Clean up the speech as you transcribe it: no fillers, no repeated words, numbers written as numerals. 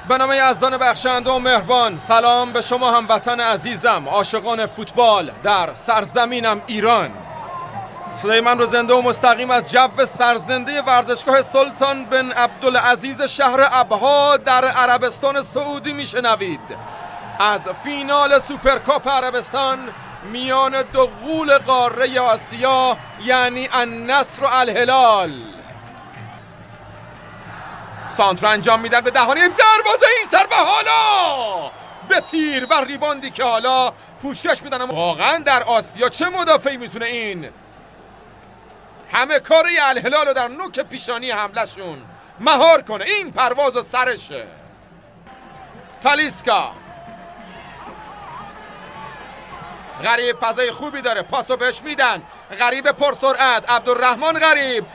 به نام یزدان بخشنده و مهربان، سلام به شما هموطن عزیزم، عاشقان فوتبال در سرزمینم ایران. صدای من رو زنده و مستقیم از جو سرزنده ورزشگاه سلطان بن عبدالعزیز شهر ابها در عربستان سعودی میشنوید. از فینال سوپرکاپ عربستان میان دو غول قاره آسیا، یعنی النصر و الهلال. سانتر انجام میدن به دهانه دروازه این سر و حالا به تیر و ریباندی که حالا پوشش میدن. واقعا در آسیا چه مدافعی میتونه این همه کاری الهلال رو در نوک پیشانی حملهشون مهار کنه؟ این پرواز و سرشه. تالیسکا غریب فضای خوبی داره، پاسو بهش میدن. غریب پرسرعت، عبدالرحمن غریب